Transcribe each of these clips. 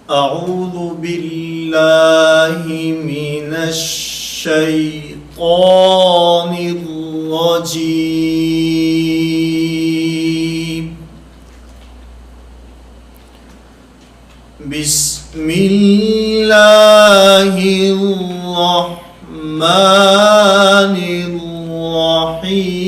اعوذ باللہ من الشیطان الرجیم بسم اللہ الرحمن الرحیم۔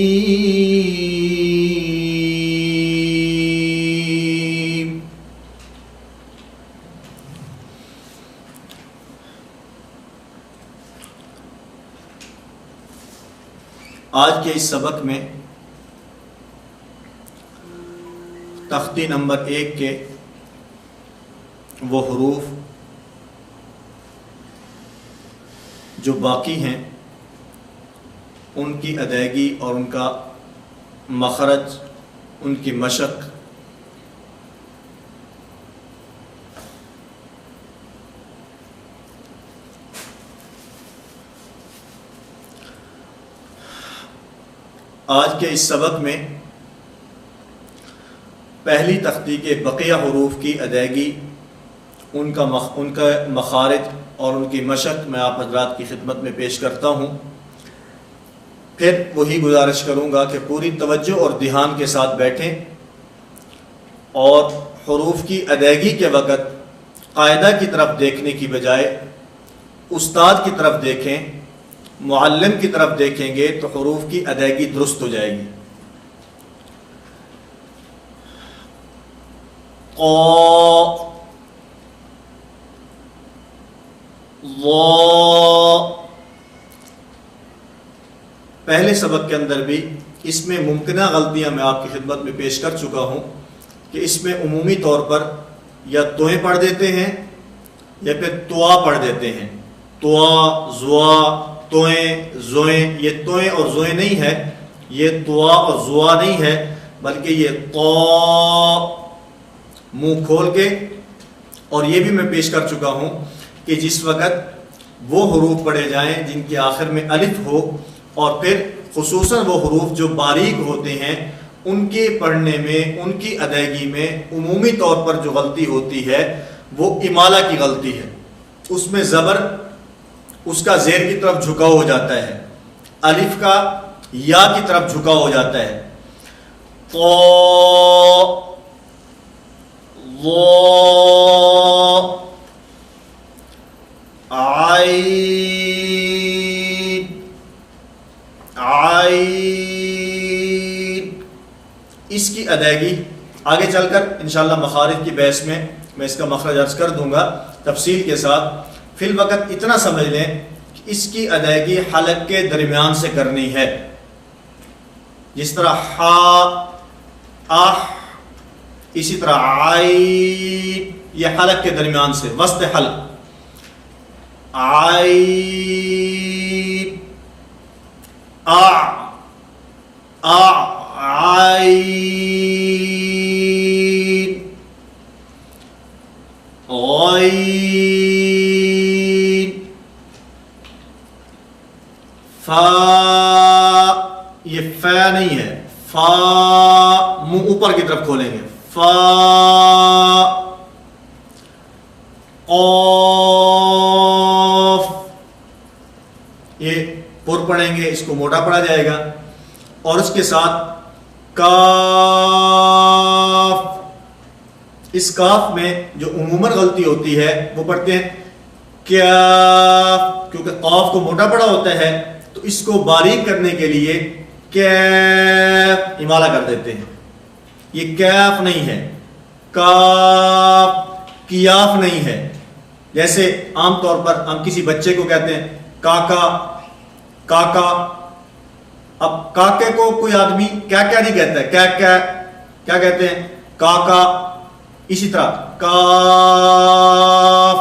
آج کے اس سبق میں تختی نمبر 1 کے وہ حروف جو باقی ہیں ان کی ادائیگی اور ان کا مخرج، ان کی مشق آج کے اس سبق میں پہلی تختی کے بقیہ حروف کی ادائیگی، ان کا مخارج اور ان کی مشق میں آپ حضرات کی خدمت میں پیش کرتا ہوں۔ پھر وہی گزارش کروں گا کہ پوری توجہ اور دھیان کے ساتھ بیٹھیں اور حروف کی ادائیگی کے وقت قاعدہ کی طرف دیکھنے کی بجائے استاد کی طرف دیکھیں، معلم کی طرف دیکھیں گے تو حروف کی ادائیگی درست ہو جائے گی۔ قاف، ضا، پہلے سبق کے اندر بھی اس میں ممکنہ غلطیاں میں آپ کی خدمت میں پیش کر چکا ہوں کہ اس میں عمومی طور پر یا توئیں پڑھ دیتے ہیں یا پھر توا پڑھ دیتے ہیں، توا، زوا، توئیں، زوئیں۔ یہ توئیں اور زوئیں نہیں ہے، یہ توا اور زوا نہیں ہے، بلکہ یہ طا، منہ کھول کے۔ اور یہ بھی میں پیش کر چکا ہوں کہ جس وقت وہ حروف پڑھے جائیں جن کے آخر میں الف ہو، اور پھر خصوصاً وہ حروف جو باریک ہوتے ہیں ان کے پڑھنے میں، ان کی ادائیگی میں عمومی طور پر جو غلطی ہوتی ہے وہ امالہ کی غلطی ہے۔ اس میں زبر اس کا زیر کی طرف جھکاؤ ہو جاتا ہے، الف کا یا کی طرف جھکاؤ ہو جاتا ہے۔ طا، ضا، عین، عین، اس کی ادائیگی آگے چل کر انشاءاللہ مخارج کی بحث میں اس کا مخرج عرض کر دوں گا تفصیل کے ساتھ۔ فی الوقت اتنا سمجھ لیں کہ اس کی ادائیگی حلق کے درمیان سے کرنی ہے، جس طرح ہا، اح، اسی طرح عین، یہ حلق کے درمیان سے، وسط حلق، عین، عین، غین، فا، یہ فا نہیں ہے، فا، منہ اوپر کی طرف کھولیں گے، فا، قاف، یہ پر پڑھیں گے، اس کو موٹا پڑھا جائے گا، اور اس کے ساتھ کاف۔ اس کاف میں جو عموماً غلطی ہوتی ہے وہ پڑھتے ہیں کیاف، کیونکہ قاف کو موٹا پڑھا ہوتا ہے تو اس کو باریک کرنے کے لیے کیف امالہ کر دیتے ہیں۔ یہ کیف نہیں ہے، کاف، کیاف نہیں ہے۔ جیسے عام طور پر ہم کسی بچے کو کہتے ہیں کاکا، کاکا، اب کاکے کو کوئی آدمی کیا نہیں کہتا ہے، کیا کہتے ہیں، کاکا۔ اسی طرح کاف،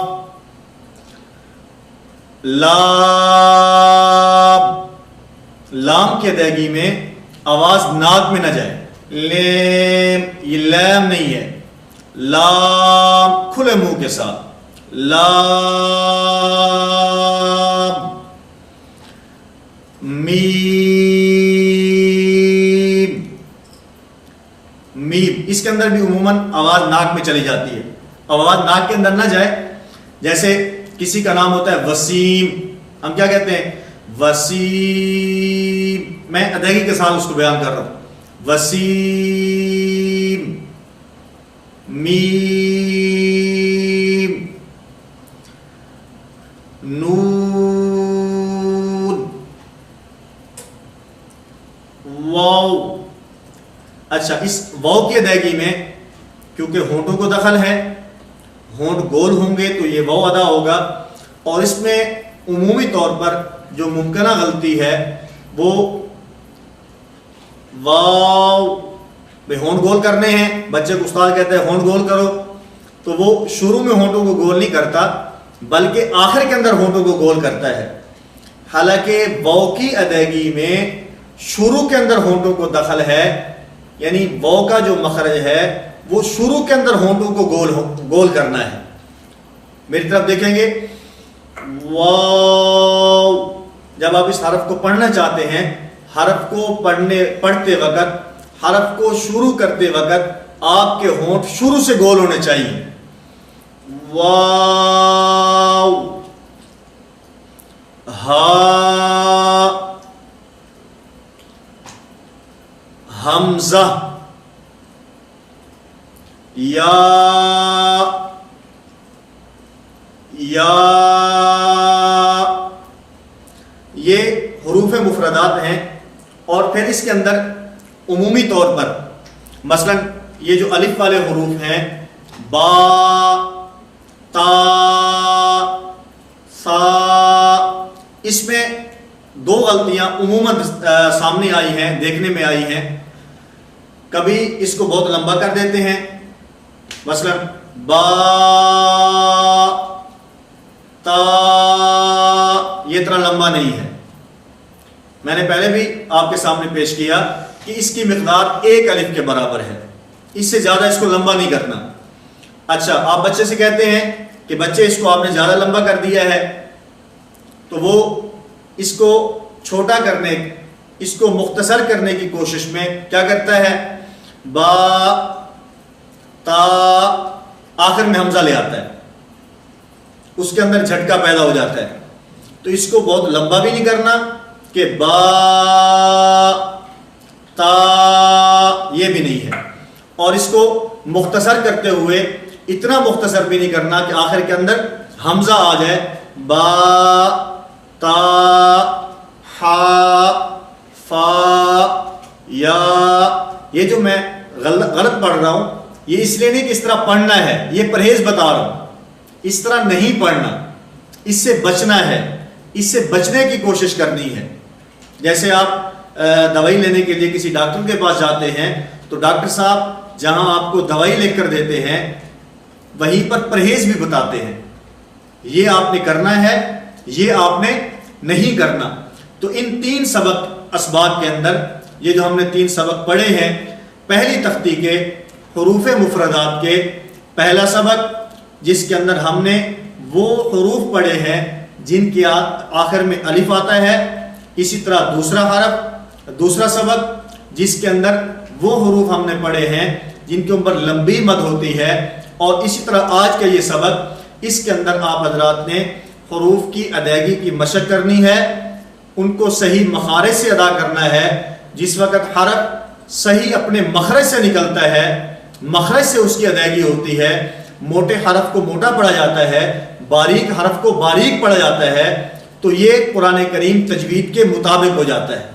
لام، لام کی ادائیگی میں آواز ناک میں نہ جائے، لیم، یہ لام نہیں ہے، لام کھلے منہ کے ساتھ، لام، میم، میم، اس کے اندر بھی عموماً آواز ناک میں چلی جاتی ہے، آواز ناک کے اندر نہ جائے. جیسے کسی کا نام ہوتا ہے وسیم, ہم کیا کہتے ہیں؟ وسیم. میں ادائیگی کے ساتھ اس کو بیان کر رہا ہوں. وسیم, میم, نون, واو. اچھا, اس واو کی ادائیگی میں کیونکہ ہونٹوں کو دخل ہے, ہونٹ گول ہوں گے تو یہ واو ادا ہوگا. اور اس میں عمومی طور پر جو ممکنہ غلطی ہے وہ واو, بھائی ہونٹ گول کرنے ہیں, بچے کو استاد کہتا ہے ہونٹ گول کرو, تو وہ شروع میں ہونٹوں کو گول نہیں کرتا بلکہ آخر کے اندر ہونٹوں کو گول کرتا ہے. حالانکہ واو کی ادائیگی میں شروع کے اندر ہونٹوں کو دخل ہے, یعنی واو کا جو مخرج ہے وہ شروع کے اندر ہونٹوں کو گول کرنا ہے. میری طرف دیکھیں گے, واو. جب آپ اس حرف کو پڑھنا چاہتے ہیں, حرف کو پڑھتے وقت, حرف کو شروع کرتے وقت آپ کے ہونٹ شروع سے گول ہونے چاہیے. واو, ہا, حمزہ, یا, یہ حروف مفردات ہیں. اور پھر اس کے اندر عمومی طور پر مثلا یہ جو الف والے حروف ہیں, با, تا, سا, اس میں دو غلطیاں عموماً سامنے آئی ہیں, دیکھنے میں آئی ہیں. کبھی اس کو بہت لمبا کر دیتے ہیں, مثلا با, تا, یہ اتنا لمبا نہیں ہے. میں نے پہلے بھی آپ کے سامنے پیش کیا کہ اس کی مقدار ایک الف کے برابر ہے, اس سے زیادہ اس کو لمبا نہیں کرنا. اچھا, آپ بچے سے کہتے ہیں کہ بچے اس کو آپ نے زیادہ لمبا کر دیا ہے, تو وہ اس کو چھوٹا کرنے, اس کو مختصر کرنے کی کوشش میں کیا کرتا ہے, با, تا, آخر میں حمزہ لے آتا ہے, اس کے اندر جھٹکا پیدا ہو جاتا ہے. تو اس کو بہت لمبا بھی نہیں کرنا کہ با, تا, یہ بھی نہیں ہے. اور اس کو مختصر کرتے ہوئے اتنا مختصر بھی نہیں کرنا کہ آخر کے اندر حمزہ آ جائے. با, تا, ہا, فا, یا. یہ جو میں غلط پڑھ رہا ہوں یہ اس لیے نہیں کہ اس طرح پڑھنا ہے, یہ پرہیز بتا رہا ہوں. اس طرح نہیں پڑھنا, اس سے بچنا ہے, اس سے بچنے کی کوشش کرنی ہے. جیسے آپ دوائی لینے کے لیے کسی ڈاکٹر کے پاس جاتے ہیں تو ڈاکٹر صاحب جہاں آپ کو دوائی لکھ کر دیتے ہیں وہیں پر پرہیز بھی بتاتے ہیں, یہ آپ نے کرنا ہے, یہ آپ نے نہیں کرنا. تو ان 3 سبق اسباق کے اندر یہ جو ہم نے 3 سبق پڑھے ہیں, پہلی تختی کے حروف مفردات کے پہلا سبق جس کے اندر ہم نے وہ حروف پڑھے ہیں جن کے آخر میں الف آتا ہے. اسی طرح دوسرا سبق جس کے اندر وہ حروف ہم نے پڑھے ہیں جن کے اوپر لمبی مد ہوتی ہے. اور اسی طرح آج کا یہ سبق, اس کے اندر آپ حضرات نے حروف کی ادائیگی کی مشق کرنی ہے, ان کو صحیح مخارج سے ادا کرنا ہے. جس وقت حرف صحیح اپنے مخرج سے نکلتا ہے, مخرج سے اس کی ادائیگی ہوتی ہے. موٹے حرف کو موٹا پڑھا جاتا ہے, باریک حرف کو باریک پڑھا جاتا ہے, تو یہ قرآن کریم تجوید کے مطابق ہو جاتا ہے.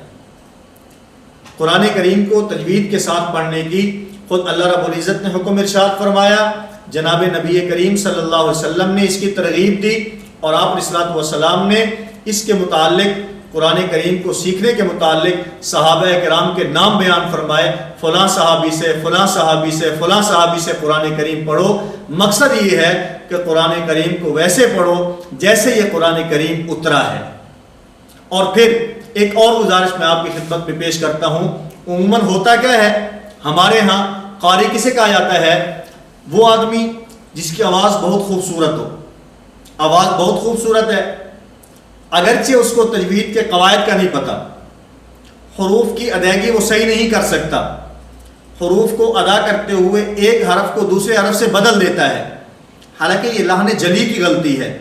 قرآن کریم کو تجوید کے ساتھ پڑھنے کی خود اللہ رب العزت نے حکم ارشاد فرمایا, جناب نبی کریم صلی اللہ علیہ وسلم نے اس کی ترغیب دی, اور آپ علیہ الصلوۃ والسلام نے اس کے متعلق قرآن کریم کو سیکھنے کے متعلق صحابہ کرام کے نام بیان فرمائے. فلاں صحابی سے, فلاں صحابی سے, فلاں صحابی سے قرآن کریم پڑھو. مقصد یہ ہے کہ قرآن کریم کو ویسے پڑھو جیسے یہ قرآن کریم اترا ہے. اور پھر ایک اور گزارش میں آپ کی خدمت میں پیش کرتا ہوں. عموماً ہوتا کیا ہے ہمارے ہاں, قاری کسے کہا جاتا ہے؟ وہ آدمی جس کی آواز بہت خوبصورت ہو. آواز بہت خوبصورت ہے, اگرچہ اس کو تجوید کے قواعد کا نہیں پتہ, حروف کی ادائیگی وہ صحیح نہیں کر سکتا, حروف کو ادا کرتے ہوئے ایک حرف کو دوسرے حرف سے بدل دیتا ہے, حالانکہ یہ لحن جلی کی غلطی ہے،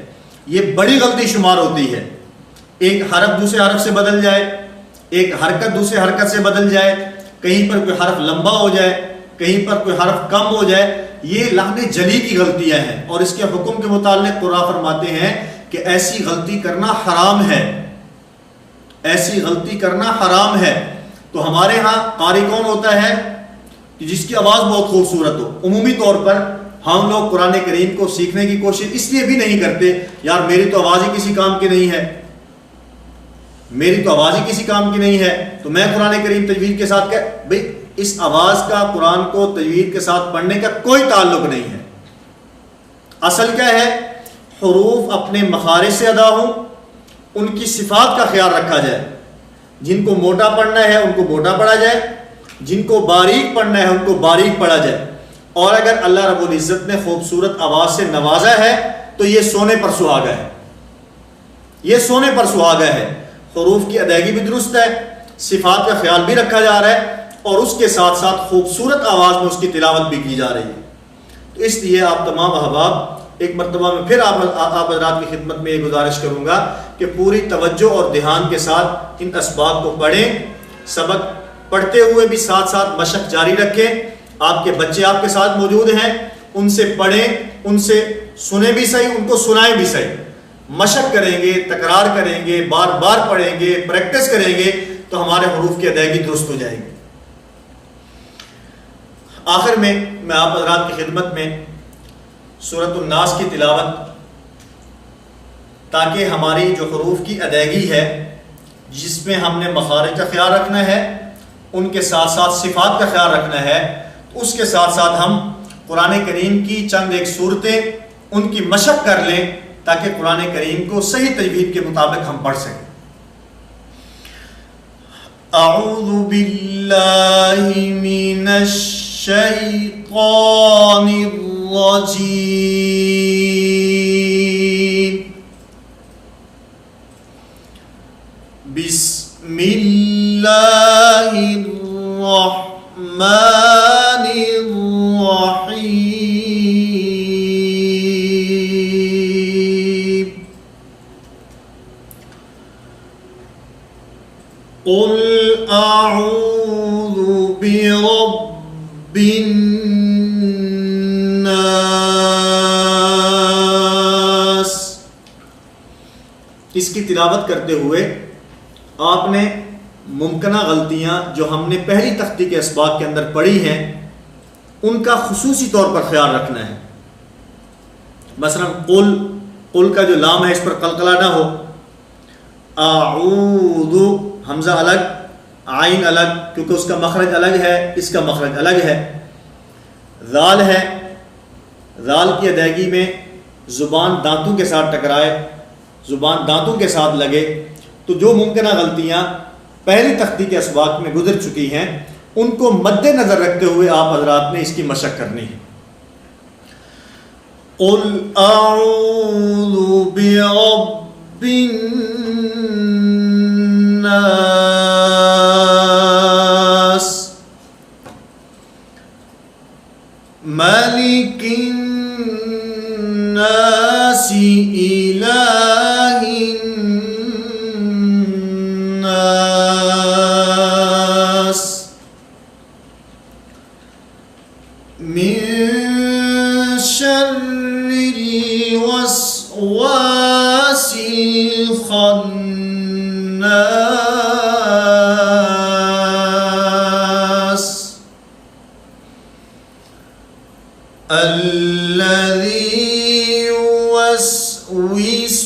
یہ بڑی غلطی شمار ہوتی ہے۔ ایک حرف دوسرے حرف سے بدل جائے، ایک حرکت دوسرے حرکت سے بدل جائے، کہیں پر کوئی حرف لمبا ہو جائے، کہیں پر کوئی حرف کم ہو جائے، یہ لحن جلی کی غلطیاں ہیں، اور اس کے حکم کے متعلق قرآن فرماتے ہیں کہ ایسی غلطی کرنا حرام ہے، ایسی غلطی کرنا حرام ہے۔ تو ہمارے ہاں قاری کون ہوتا ہے؟ جس کی آواز بہت خوبصورت ہو۔ عمومی طور پر ہم لوگ قرآن کریم کو سیکھنے کی کوشش اس لیے بھی نہیں کرتے، یار میری تو آواز ہی کسی کام کی نہیں ہے، میری تو آواز ہی کسی کام کی نہیں ہے، تو میں قرآن کریم تجوید کے ساتھ بھئی اس آواز کا قرآن کو تجوید کے ساتھ پڑھنے کا کوئی تعلق نہیں ہے۔ اصل کیا ہے؟ حروف اپنے مخارج سے ادا ہوں، ان کی صفات کا خیال رکھا جائے، جن کو موٹا پڑھنا ہے ان کو موٹا پڑھا جائے، جن کو باریک پڑھنا ہے ان کو باریک پڑھا جائے، اور اگر اللہ رب العزت نے خوبصورت آواز سے نوازا ہے تو یہ سونے پر سہاگا ہے، یہ سونے پر سہاگا ہے۔ حروف کی ادائیگی بھی درست ہے، صفات کا خیال بھی رکھا جا رہا ہے، اور اس کے ساتھ ساتھ خوبصورت آواز میں اس کی تلاوت بھی کی جا رہی ہے۔ تو اس لیے آپ تمام احباب، ایک مرتبہ میں پھر آپ حضرات کی خدمت میں یہ گزارش کروں گا کہ پوری توجہ اور دھیان کے ساتھ ان اسباق کو پڑھیں، سبق پڑھتے ہوئے بھی ساتھ ساتھ مشق جاری رکھیں۔ آپ کے بچے آپ کے ساتھ موجود ہیں، ان سے پڑھیں، ان سے سنیں بھی صحیح، ان کو سنائیں بھی صحیح، مشق کریں گے، تکرار کریں گے، بار بار پڑھیں گے، پریکٹس کریں گے تو ہمارے حروف کی ادائیگی درست ہو جائے گی۔ آخر میں آپ حضرات کی خدمت میں سورۃ الناس کی تلاوت، تاکہ ہماری جو حروف کی ادائیگی ہے جس میں ہم نے مخارج کا خیال رکھنا ہے، ان کے ساتھ ساتھ صفات کا خیال رکھنا ہے، اس کے ساتھ ساتھ ہم قرآن کریم کی چند ایک صورتیں ان کی مشق کر لیں تاکہ قرآن کریم کو صحیح تجوید کے مطابق ہم پڑھ سکیں۔ اعوذ باللہ من الشیطان الرجیم، بسم اللہ الرحمن الرحیم، قل اعوذ برب الناس۔ اس کی تلاوت کرتے ہوئے آپ نے ممکنہ غلطیاں جو ہم نے پہلی تختی کے اسباق کے اندر پڑھی ہیں ان کا خصوصی طور پر خیال رکھنا ہے۔ مثلا قل کا جو لام ہے اس پر قلقلہ نہ ہو، اعوذ حمزہ الگ، عین الگ، کیونکہ اس کا مخرج الگ ہے، اس کا مخرج الگ ہے۔ ذال ہے، ذال کی ادائیگی میں زبان دانتوں کے ساتھ ٹکرائے، زبان دانتوں کے ساتھ لگے، تو جو ممکنہ غلطیاں پہلی تختی کے اسباق میں گزر چکی ہیں ان کو مد نظر رکھتے ہوئے آپ حضرات نے اس کی مشق کرنی ہے۔ قل اعوذ برب الناس، ملک الناس، الہ الناس، من شر الوسواس الخناس، الذي يوسوس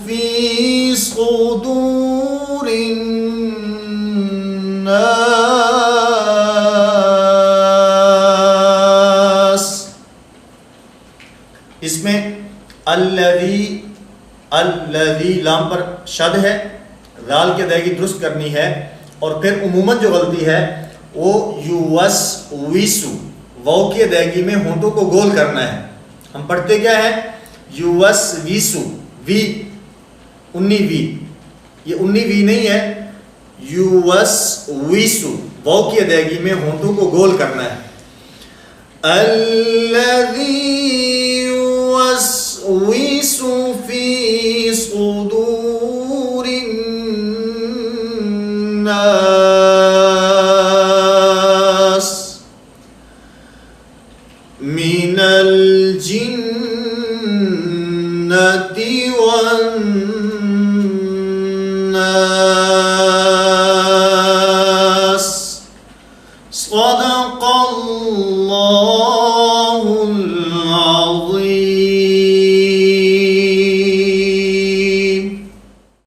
في صدور الناس۔ اس میں الذی لام پر شد ہے، ذال کی ادائیگی درست کرنی ہے، اور پھر عموماً جو غلطی ہے وہ یوسوسو، واو کی ادائیگی میں ہونٹوں کو گول کرنا ہے۔ ہم پڑھتے کیا ہے؟ یوسوسو، وی 19 وی، یہ 19 وی نہیں ہے، یوسوسو، واو کی ادائیگی میں ہونٹوں کو گول کرنا ہے۔ الذی یوسوس يوسوس في صدور الناس من الجنة والناس صدق الله